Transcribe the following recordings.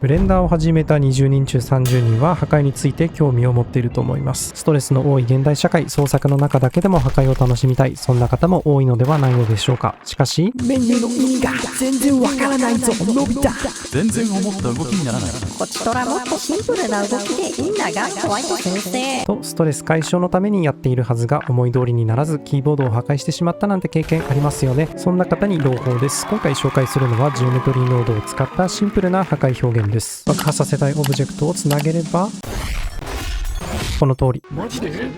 ブレンダーを始めた20人中30人は破壊について興味を持っていると思います。ストレスの多い現代社会、創作の中だけでも破壊を楽しみたい、そんな方も多いのではないのでしょうか。しかし、メニューの意味が全然わからないぞ、のび太。全然思った動きにならない。こちとらもっとシンプルな動きでいいんだが、ホワイト先生。とストレス解消のためにやっているはずが思い通りにならずキーボードを破壊してしまったなんて経験ありますよね。そんな方に朗報です。今回紹介するのはジオメトリーノードを使ったシンプルな破壊表現です。爆破させたいオブジェクトをつなげればこの通り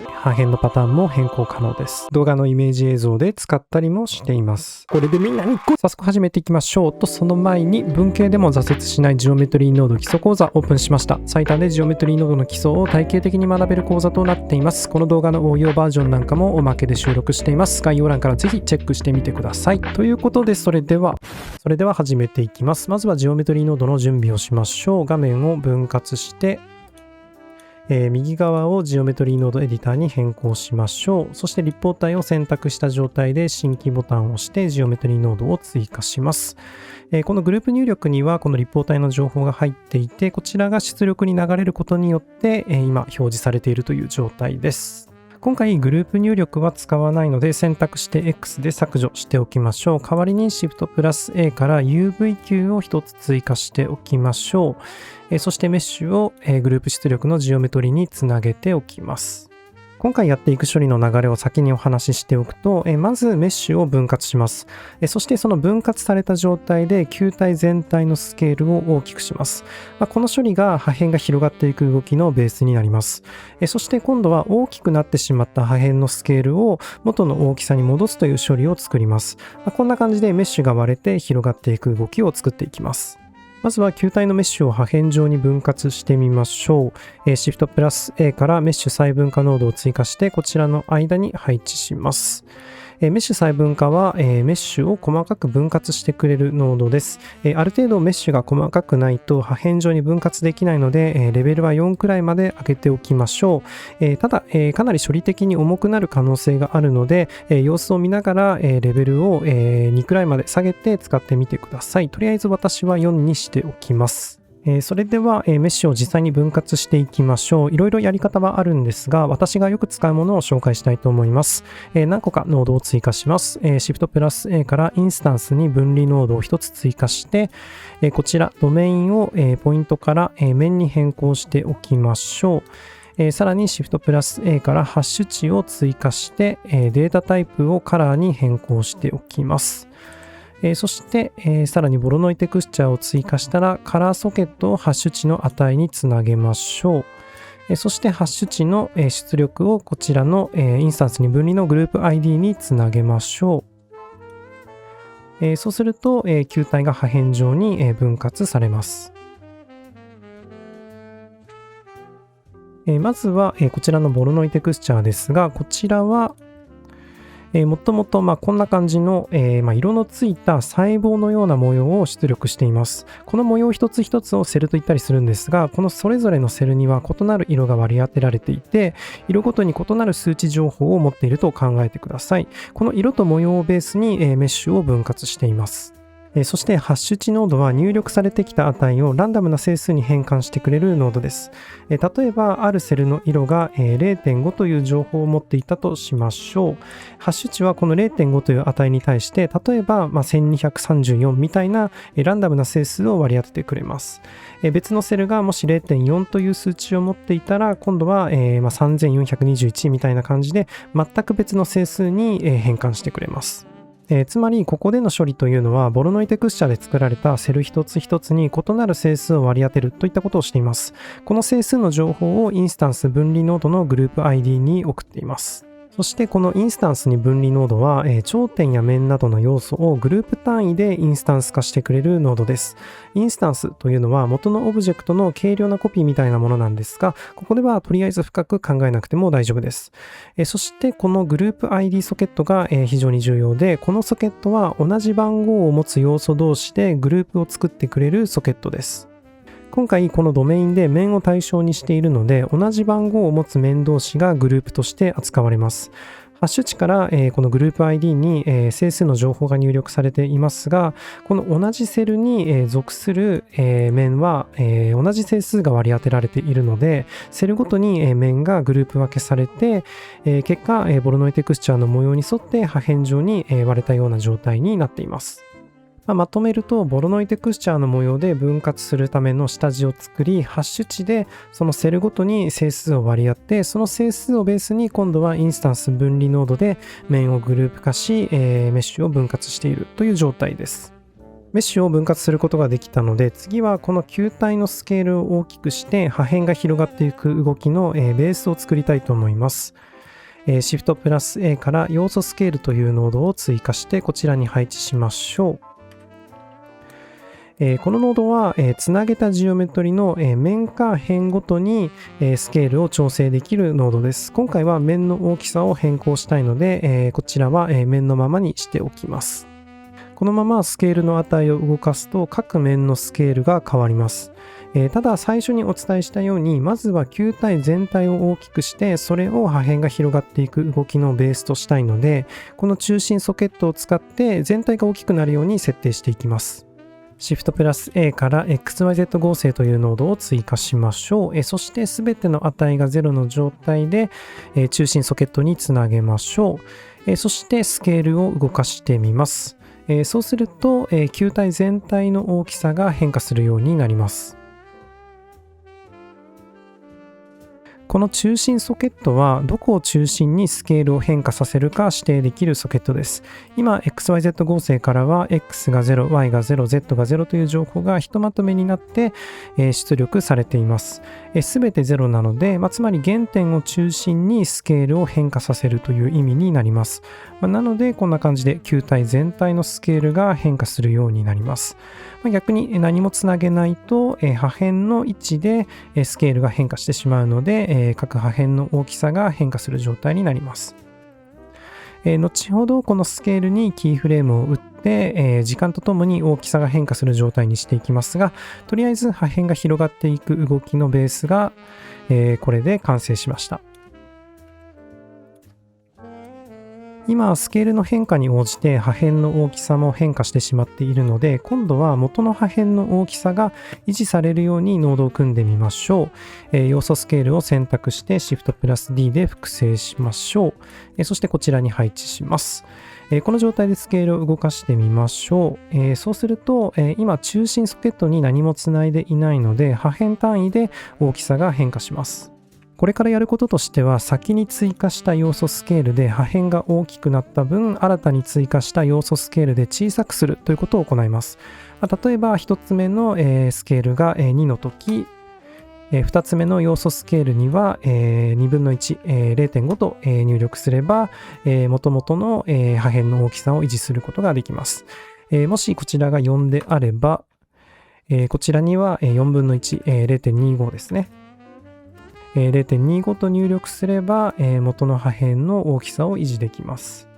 破片のパターンも変更可能です。動画のイメージ映像で使ったりもしています。これでみんなに早速始めていきましょう。とその前に文系でも挫折しないジオメトリーノード基礎講座オープンしました。最短でジオメトリーノードの基礎を体系的に学べる講座となっています。この動画の応用バージョンなんかもおまけで収録しています。概要欄からぜひチェックしてみてください。ということでそれでは始めていきます。まずはジオメトリーノードの準備をしましょう。画面を分割して右側をジオメトリーノードエディターに変更しましょう。そして立方体を選択した状態で新規ボタンを押してジオメトリーノードを追加します。このグループ入力にはこの立方体の情報が入っていて、こちらが出力に流れることによって今表示されているという状態です。今回グループ入力は使わないので選択して X で削除しておきましょう。代わりに Shift プラス A から UV を一つ追加しておきましょう。そしてメッシュをグループ出力のジオメトリにつなげておきます。今回やっていく処理の流れを先にお話ししておくと、まずメッシュを分割します。そしてその分割された状態で球体全体のスケールを大きくします。この処理が破片が広がっていく動きのベースになります。そして今度は大きくなってしまった破片のスケールを元の大きさに戻すという処理を作ります。こんな感じでメッシュが割れて広がっていく動きを作っていきます。まずは球体のメッシュを破片状に分割してみましょう。Shift プラス A からメッシュ細分化ノードを追加してこちらの間に配置します。メッシュ細分化はメッシュを細かく分割してくれるノードです。ある程度メッシュが細かくないと破片状に分割できないのでレベルは4くらいまで上げておきましょう。ただかなり処理的に重くなる可能性があるので様子を見ながらレベルを2くらいまで下げて使ってみてください。とりあえず私は4にしておきます。それではメッシュを実際に分割していきましょう。いろいろやり方はあるんですが、私がよく使うものを紹介したいと思います。何個かノードを追加します。Shift プラス A からインスタンスに分離ノードを1つ追加して、こちらドメインをポイントから面に変更しておきましょう。さらに Shift プラス A からハッシュ値を追加して、データタイプをカラーに変更しておきます。そして、さらにボロノイテクスチャーを追加したらカラーソケットをハッシュ値の値につなげましょう。そしてハッシュ値の出力をこちらのインスタンスに分離のグループ ID につなげましょう。そうすると球体が破片状に分割されます。まずはこちらのボロノイテクスチャーですが、こちらはもともとこんな感じの色のついた細胞のような模様を出力しています。この模様一つ一つをセルと言ったりするんですが、このそれぞれのセルには異なる色が割り当てられていて、色ごとに異なる数値情報を持っていると考えてください。この色と模様をベースにメッシュを分割しています。そしてハッシュ値ノードは入力されてきた値をランダムな整数に変換してくれるノードです。例えばあるセルの色が 0.5 という情報を持っていたとしましょう。ハッシュ値はこの 0.5 という値に対して例えば1234みたいなランダムな整数を割り当ててくれます。別のセルがもし 0.4 という数値を持っていたら今度は3421みたいな感じで全く別の整数に変換してくれます。つまりここでの処理というのはボロノイテクスチャで作られたセル一つ一つに異なる整数を割り当てるといったことをしています。この整数の情報をインスタンス分離ノードのグループ ID に送っています。そしてこのインスタンスに分離ノードは頂点や面などの要素をグループ単位でインスタンス化してくれるノードです。インスタンスというのは元のオブジェクトの軽量なコピーみたいなものなんですが、ここではとりあえず深く考えなくても大丈夫です。そしてこのグループ ID ソケットが非常に重要で、このソケットは同じ番号を持つ要素同士でグループを作ってくれるソケットです。今回このドメインで面を対象にしているので、同じ番号を持つ面同士がグループとして扱われます。ハッシュ値から、このグループ ID に、整数の情報が入力されていますが、この同じセルに、属する、面は、同じ整数が割り当てられているので、セルごとに、面がグループ分けされて、結果、ボロノイテクスチャーの模様に沿って破片状に、割れたような状態になっています。まとめると、ボロノイテクスチャーの模様で分割するための下地を作り、ハッシュ値でそのセルごとに整数を割り当て、その整数をベースに今度はインスタンス分離ノードで面をグループ化し、メッシュを分割しているという状態です。メッシュを分割することができたので、次はこの球体のスケールを大きくして破片が広がっていく動きの、ベースを作りたいと思います。シフトプラス A から要素スケールというノードを追加してこちらに配置しましょう。このノードは、つなげたジオメトリの、面か辺ごとに、スケールを調整できるノードです。今回は面の大きさを変更したいので、こちらは、面のままにしておきます。このままスケールの値を動かすと各面のスケールが変わります。ただ最初にお伝えしたように、まずは球体全体を大きくして、それを破片が広がっていく動きのベースとしたいので、この中心ソケットを使って全体が大きくなるように設定していきます。シフトプラス A から XYZ 合成というノードを追加しましょう。そしてすべての値が0の状態で、中心ソケットにつなげましょう。そしてスケールを動かしてみます。そうすると、球体全体の大きさが変化するようになります。この中心ソケットはどこを中心にスケールを変化させるか指定できるソケットです。今 XYZ 合成からは X が0、Y が0、Z が0という情報がひとまとめになって、出力されています。すべて0なので、つまり原点を中心にスケールを変化させるという意味になります。なのでこんな感じで球体全体のスケールが変化するようになります。逆に何もつなげないと破片の位置でスケールが変化してしまうので各破片の大きさが変化する状態になります。後ほどこのスケールにキーフレームを打って時間とともに大きさが変化する状態にしていきますが、とりあえず破片が広がっていく動きのベースがこれで完成しました。今スケールの変化に応じて破片の大きさも変化してしまっているので、今度は元の破片の大きさが維持されるようにノードを組んでみましょう。要素スケールを選択して Shift プラス D で複製しましょう。そしてこちらに配置します。この状態でスケールを動かしてみましょう。そうすると、今中心ソケットに何もつないでいないので破片単位で大きさが変化します。これからやることとしては、先に追加した要素スケールで破片が大きくなった分、新たに追加した要素スケールで小さくするということを行います。例えば1つ目のスケールが2の時、2つ目の要素スケールには2分の1、0.5 と入力すれば、元々の破片の大きさを維持することができます。もしこちらが4であれば、こちらには4分の1、0.25 ですね。0.25 と入力すれば、元の破片の大きさを維持できます。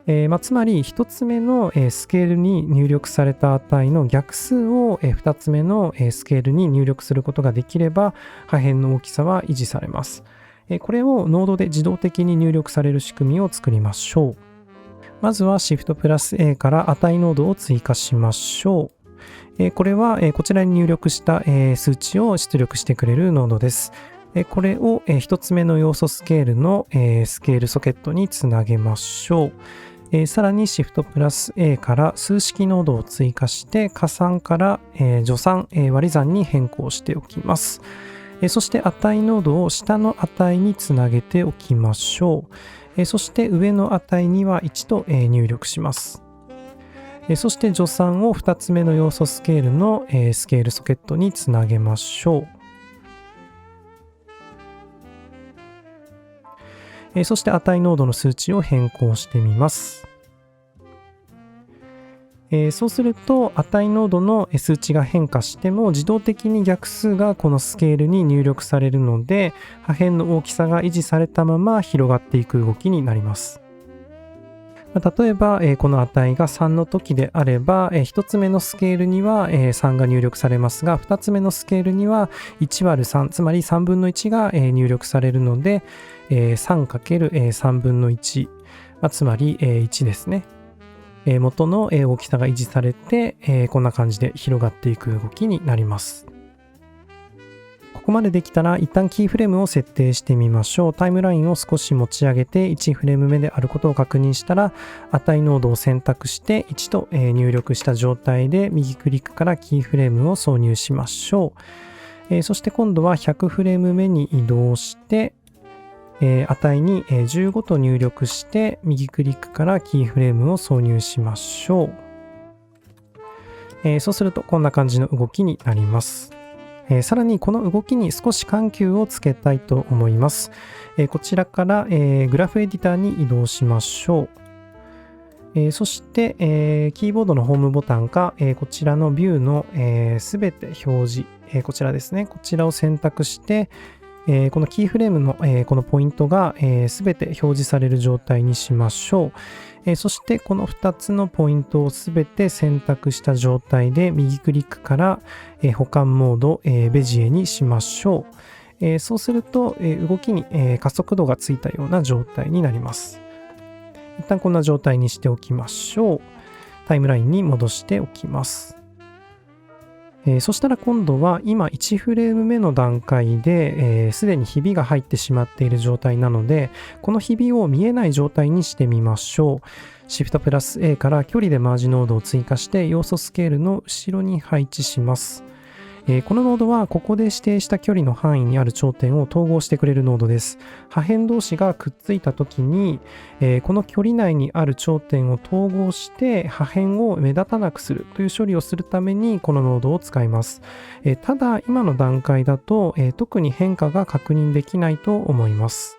つまり1つ目のスケールに入力された値の逆数を2つ目のスケールに入力することができれば破片の大きさは維持されます。これをノードで自動的に入力される仕組みを作りましょう。まずは Shift プラス A から値ノードを追加しましょう。これはこちらに入力した数値を出力してくれるノードです。これを1つ目の要素スケールのスケールソケットにつなげましょう。さらに Shift プラス A から数式ノードを追加して加算から除算、割り算に変更しておきます。そして値ノードを下の値につなげておきましょう。そして上の値には1と入力します。そして除算を2つ目の要素スケールのスケールソケットにつなげましょう。そして値ノードの数値を変更してみます。そうすると値ノードの数値が変化しても自動的に逆数がこのスケールに入力されるので破片の大きさが維持されたまま広がっていく動きになります。例えばこの値が3の時であれば1つ目のスケールには3が入力されますが2つ目のスケールには 1÷3 つまり3分の1が入力されるので 3×3 分の1つまり、1ですね。元の、大きさが維持されて、こんな感じで広がっていく動きになります。ここまでできたら一旦キーフレームを設定してみましょう。タイムラインを少し持ち上げて1フレーム目であることを確認したら、値ノードを選択して1と入力した状態で右クリックからキーフレームを挿入しましょう。そして今度は100フレーム目に移動して、値に15と入力して右クリックからキーフレームを挿入しましょう。そうするとこんな感じの動きになります。さらにこの動きに少し緩急をつけたいと思います。こちらから、グラフエディターに移動しましょう。そして、キーボードのホームボタンか、こちらのビューのすべて表示、こちらですね。こちらを選択して、このキーフレームの、このポイントがすべて表示される状態にしましょう。そしてこの2つのポイントをすべて選択した状態で右クリックから、保管モード、ベジエにしましょう。そうすると、動きに、加速度がついたような状態になります。一旦こんな状態にしておきましょう。タイムラインに戻しておきます。そしたら今度は今1フレーム目の段階ですでにひびが入ってしまっている状態なので、このひびを見えない状態にしてみましょう。Shift プラス A から距離でマージノードを追加して要素スケールの後ろに配置します。このノードはここで指定した距離の範囲にある頂点を統合してくれるノードです。破片同士がくっついた時に、この距離内にある頂点を統合して破片を目立たなくするという処理をするためにこのノードを使います。ただ今の段階だと、特に変化が確認できないと思います。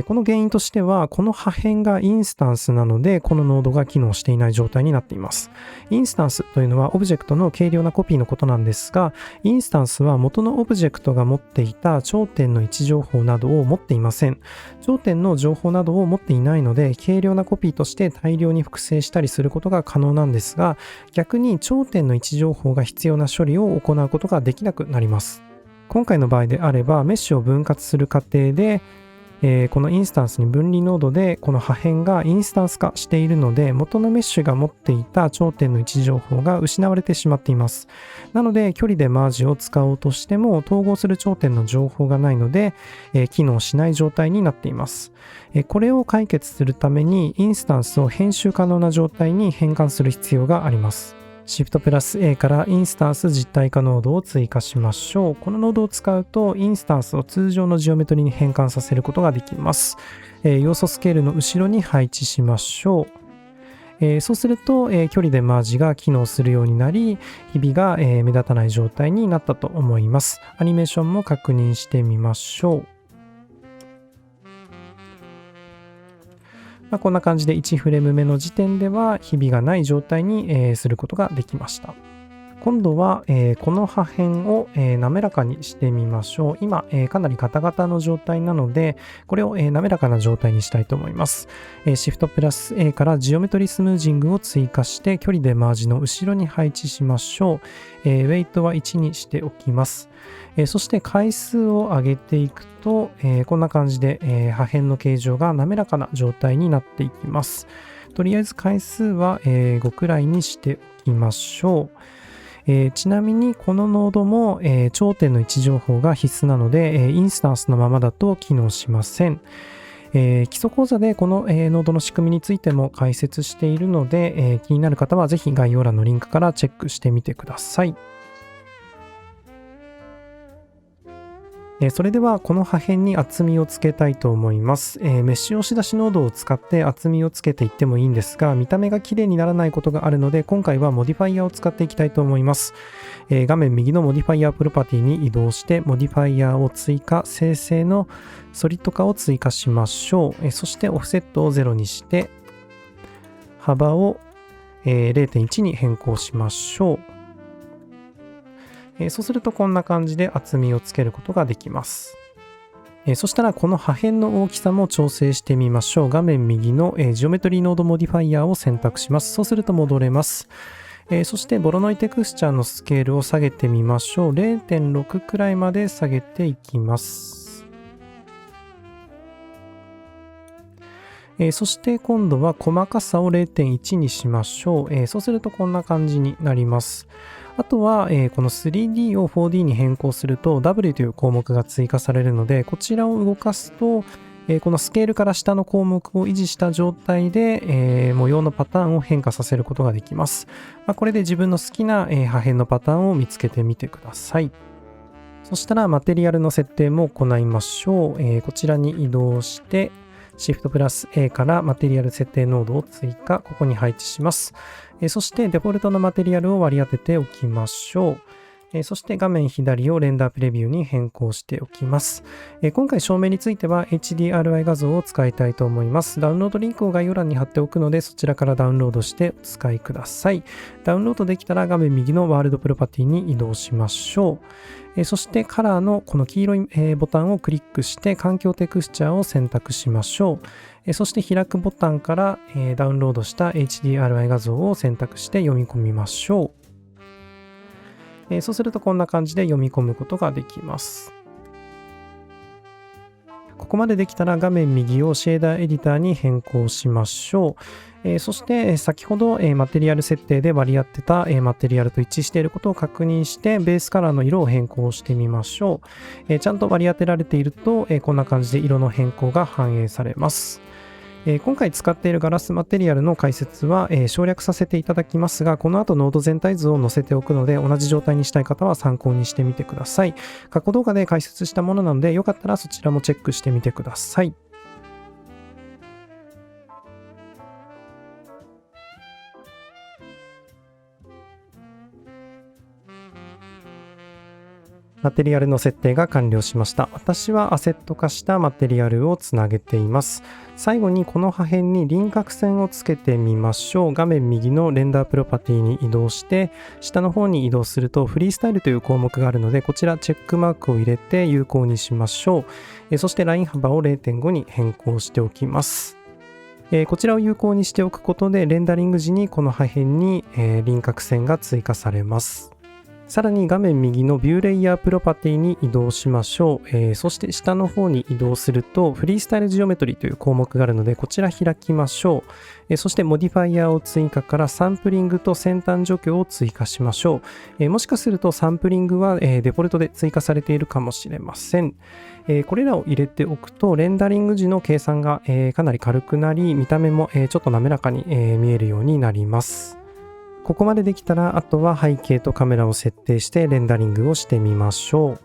この原因としては、この破片がインスタンスなので、このノードが機能していない状態になっています。インスタンスというのはオブジェクトの軽量なコピーのことなんですが、インスタンスは元のオブジェクトが持っていた頂点の位置情報などを持っていません。頂点の情報などを持っていないので、軽量なコピーとして大量に複製したりすることが可能なんですが、逆に頂点の位置情報が必要な処理を行うことができなくなります。今回の場合であれば、メッシュを分割する過程で、このインスタンスに分離ノードでこの破片がインスタンス化しているので、元のメッシュが持っていた頂点の位置情報が失われてしまっています。なので距離でマージを使おうとしても統合する頂点の情報がないので、機能しない状態になっています。これを解決するためにインスタンスを編集可能な状態に変換する必要があります。Shift プラス A からインスタンス実体化ノードを追加しましょう。このノードを使うとインスタンスを通常のジオメトリに変換させることができます。要素スケールの後ろに配置しましょう。そうすると、距離でマージが機能するようになり、ひびが、目立たない状態になったと思います。アニメーションも確認してみましょう。こんな感じで1フレーム目の時点ではひびがない状態に、することができました。今度は、この破片を、滑らかにしてみましょう。今、かなりガタガタの状態なので、これを、滑らかな状態にしたいと思います。Shift プラス A からジオメトリスムージングを追加して距離でマージの後ろに配置しましょう。ウェイトは1にしておきます。そして回数を上げていくと、こんな感じで、破片の形状が滑らかな状態になっていきます。とりあえず回数は、5くらいにしておきましょう。ちなみにこのノードも、頂点の位置情報が必須なので、インスタンスのままだと機能しません。基礎講座でこの、ノードの仕組みについても解説しているので、気になる方はぜひ概要欄のリンクからチェックしてみてください。それではこの破片に厚みをつけたいと思います。メッシュ押し出しノードを使って厚みをつけていってもいいんですが、見た目が綺麗にならないことがあるので、今回はモディファイヤーを使っていきたいと思います。画面右のモディファイヤープロパティに移動して、モディファイヤーを追加、生成のソリッド化を追加しましょう。そしてオフセットを0にして、幅を 0.1 に変更しましょう。そうするとこんな感じで厚みをつけることができます。そしたらこの破片の大きさも調整してみましょう。画面右のジオメトリーノードモディファイヤーを選択します。そうすると戻れます。そしてボロノイテクスチャーのスケールを下げてみましょう。0.6 くらいまで下げていきます。そして今度は細かさを 0.1 にしましょう。そうするとこんな感じになります。あとは、この 3D を 4D に変更すると W という項目が追加されるので、こちらを動かすと、このスケールから下の項目を維持した状態で、模様のパターンを変化させることができます。これで自分の好きな、破片のパターンを見つけてみてください。そしたらマテリアルの設定も行いましょう。こちらに移動して、Shift プラス A からマテリアル設定ノードを追加、ここに配置します。そしてデフォルトのマテリアルを割り当てておきましょう。そして画面左をレンダープレビューに変更しておきます。今回照明については HDRI 画像を使いたいと思います。ダウンロードリンクを概要欄に貼っておくので、そちらからダウンロードしてお使いください。ダウンロードできたら画面右のワールドプロパティに移動しましょう。そしてカラーのこの黄色いボタンをクリックして環境テクスチャーを選択しましょう。そして開くボタンからダウンロードした HDRI 画像を選択して読み込みましょう。そうするとこんな感じで読み込むことができます。ここまでできたら画面右をシェーダーエディターに変更しましょう。そして先ほどマテリアル設定で割り当てたマテリアルと一致していることを確認してベースカラーの色を変更してみましょう。ちゃんと割り当てられているとこんな感じで色の変更が反映されます。今回使っているガラスマテリアルの解説は省略させていただきますが、この後ノード全体図を載せておくので同じ状態にしたい方は参考にしてみてください。過去動画で解説したものなのでよかったらそちらもチェックしてみてください。マテリアルの設定が完了しました。私はアセット化したマテリアルをつなげています。最後にこの破片に輪郭線をつけてみましょう。画面右のレンダープロパティに移動して、下の方に移動するとフリースタイルという項目があるので、こちらチェックマークを入れて有効にしましょう。そしてライン幅を 0.5 に変更しておきます。こちらを有効にしておくことで、レンダリング時にこの破片に輪郭線が追加されます。さらに画面右のビューレイヤープロパティに移動しましょう。そして下の方に移動するとフリースタイルジオメトリという項目があるのでこちら開きましょう。そしてモディファイヤーを追加からサンプリングと先端除去を追加しましょう。もしかするとサンプリングはデフォルトで追加されているかもしれません。これらを入れておくとレンダリング時の計算がかなり軽くなり見た目もちょっと滑らかに見えるようになります。ここまでできたらあとは背景とカメラを設定してレンダリングをしてみましょう。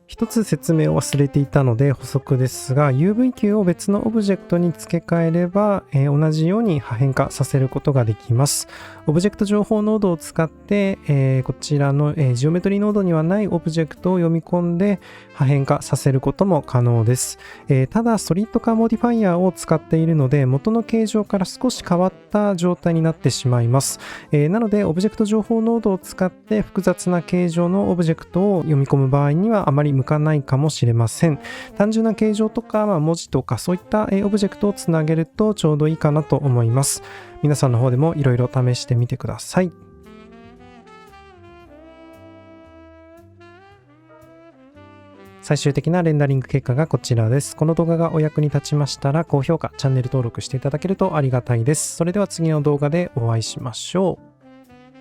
一つ説明を忘れていたので補足ですが UV を別のオブジェクトに付け替えれば同じように破片化させることができます。オブジェクト情報ノードを使ってこちらのジオメトリーノードにはないオブジェクトを読み込んで破片化させることも可能です。ただソリッド化モディファイヤーを使っているので元の形状から少し変わった状態になってしまいます。なのでオブジェクト情報ノードを使って複雑な形状のオブジェクトを読み込む場合にはあまり向かないかもしれません。単純な形状とか、文字とかそういったオブジェクトをつなげるとちょうどいいかなと思います。皆さんの方でもいろいろ試してみてください。最終的なレンダリング結果がこちらです。この動画がお役に立ちましたら高評価、チャンネル登録していただけるとありがたいです。それでは次の動画でお会いしましょう。